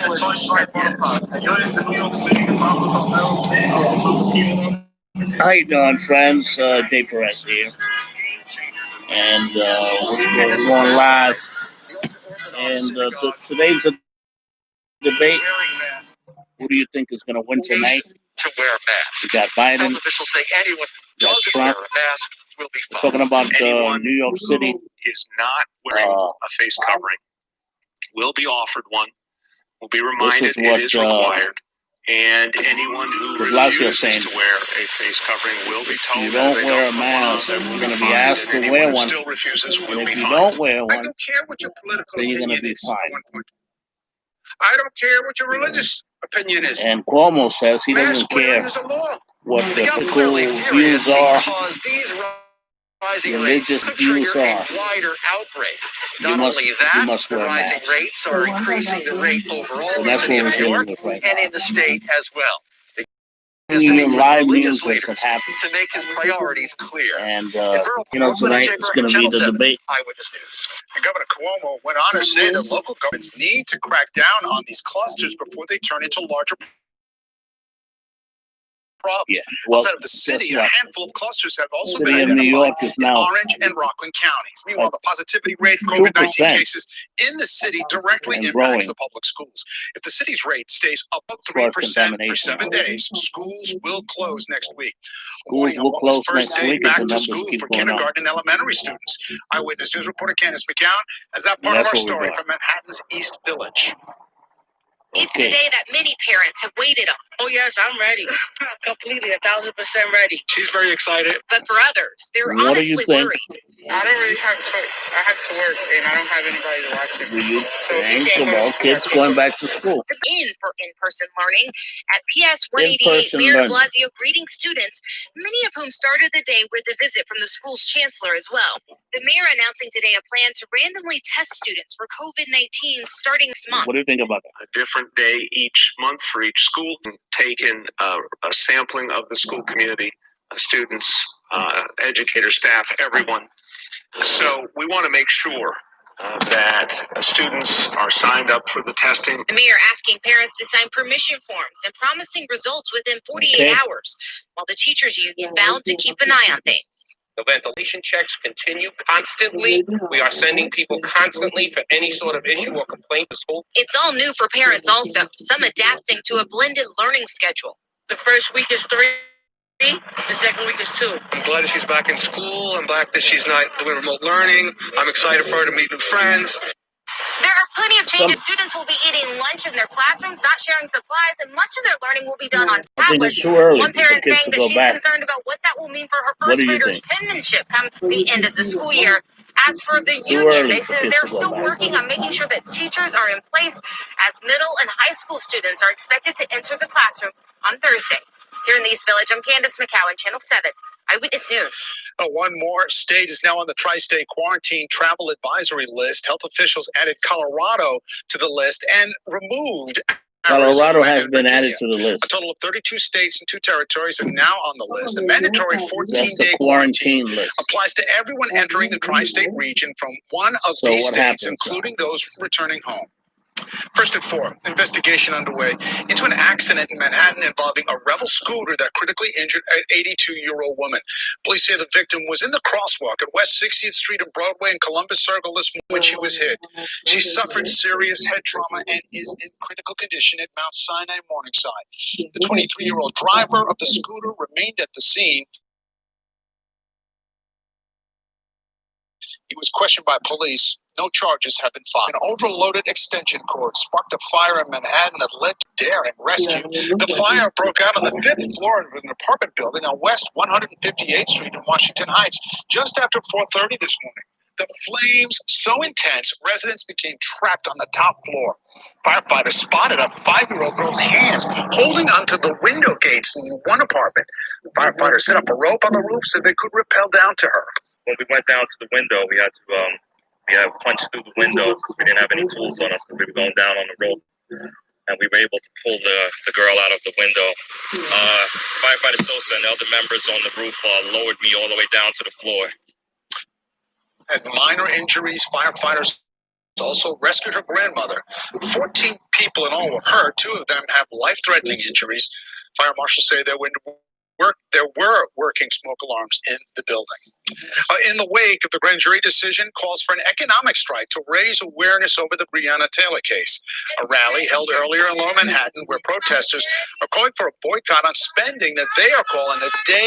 How you doing, friends? Jperez here, and we're going live. And today's a debate. Who do you think is going to win tonight? To wear a We mask. got Biden, Health officials say anyone we who got doesn't Trump. wear a mask will be We're fined. talking about Anyone New York City. who is not wearing a face covering will be offered one, will be reminded what, it is required, and anyone who de Blasio refuses saying. to wear a face covering will be told You that don't they wear don't a put one mask, on, they you're will going be to be fined, asked and to anyone wear who one. still refuses And will if be you fined. don't wear I one, don't care what your political then you're going to opinion be is. At one fined. point, I don't care what your religious opinion is. And Cuomo says he doesn't Mask wearing care is a law. what They the got political clearly furious views are, because these rising religious rates could trigger views a are. wider outbreak. You Not must, only you that, must the wear a rising mask. rates are increasing the rate overall And in the that's city what of we're New York dealing with right and now. in the state as well. He has to Even meet with live religious news leaders that happened. to make his priorities clear. And, In Borough Park, tonight Jay it's Burke, going to be Channel the 7 debate. Eyewitness News. And Governor Cuomo went on to say that local governments need to crack down on these clusters before they turn into larger problems. Yeah. Well, Outside of the city, a what? handful of clusters have also City been of New York identified is in now Orange and Rockland counties. Meanwhile, like the positivity rate for COVID-19 2% cases in the city directly and impacts growing the public schools. If the city's rate stays above as far as 3% for contamination. 7 days, schools will close next week. Schools Warning on will what was close first next day week if the back to numbers school keep for going up. kindergarten and elementary students. Eyewitness News reporter Candace McCown has that And part of that's our what we're story doing. from Manhattan's East Village. It's the Okay. day that many parents have waited on. Oh, yes, I'm ready. Completely, 1,000% ready. She's very excited. But for others, they're What do you honestly think? worried. I don't really have a choice. I have to work, and I don't have anybody to watch it. Do you So we think can't go to about school. kids going back to school? For in-person learning at PS 188, In-person Mayor de learning. Blasio greeting students, many of whom started the day with a visit from the school's chancellor as well. The mayor announcing today a plan to randomly test students for COVID-19 starting this month. What do you think about that? A different day each month for each school, taking a sampling of the school community, students, educators, staff, everyone. So we want to make sure that students are signed up for the testing. The mayor asking parents to sign permission forms and promising results within 48 Okay. hours, while the teachers union vowed to keep an eye on things. The ventilation checks continue constantly. We are sending people constantly for any sort of issue or complaint to school. It's all new for parents also, some adapting to a blended learning schedule. The first week is 3, the second week is 2. I'm glad that she's back in school. I'm glad that she's not doing remote learning. I'm excited for her to meet new friends. There are plenty of changes. Students will be eating lunch in their classrooms, not sharing supplies, and much of their learning will be done on I think it's tablets. too early One for parent kids saying to that go she's back. concerned about what that will mean for her What first do you graders' think? penmanship come the end of the school year. As for the Too union, early they for say kids they're to go still back. working on making sure that teachers are in place as middle and high school students are expected to enter the classroom on Thursday. Here in the East Village, I'm Candace McCowan, Channel 7, Eyewitness News. One more state is now on the tri-state quarantine travel advisory list. Health officials added Colorado to the list and removed Colorado Arizona has and been Virginia. added to the list. A total of 32 states and 2 territories are now on the list. The mandatory That's 14-day the quarantine quarantine list. applies to everyone entering the tri-state region from one of So these what states, happens? including those returning home. First at 4, investigation underway into an accident in Manhattan involving a Revel scooter that critically injured an 82-year-old woman. Police say the victim was in the crosswalk at West 60th Street and Broadway and Columbus Circle this morning when she was hit. She suffered serious head trauma and is in critical condition at Mount Sinai Morningside. The 23-year-old driver of the scooter remained at the scene. He was questioned by police. No charges have been filed. An overloaded extension cord sparked a fire in Manhattan that led to daring rescue. The fire broke out on the 5th floor of an apartment building on West 158th Street in Washington Heights just after 4:30 this morning. The flames so intense, residents became trapped on the top floor. Firefighters spotted a 5-year-old girl's hands holding onto the window gates in one apartment. The firefighters set up a rope on the roof so they could rappel down to her. When we went down to the window, we had to punch through the window because we didn't have any tools on us because we were going down on the rope. And we were able to pull the girl out of the window. Firefighter Sosa and the other members on the roof lowered me all the way down to the floor. Had minor injuries. Firefighters also rescued her grandmother. 14 people in all were hurt. 2 of them have life-threatening injuries. Fire marshals say there were working smoke alarms in the building. In the wake of the grand jury decision, calls for an economic strike to raise awareness over the Breonna Taylor case. A rally held earlier in Lower Manhattan where protesters are calling for a boycott on spending that they are calling a day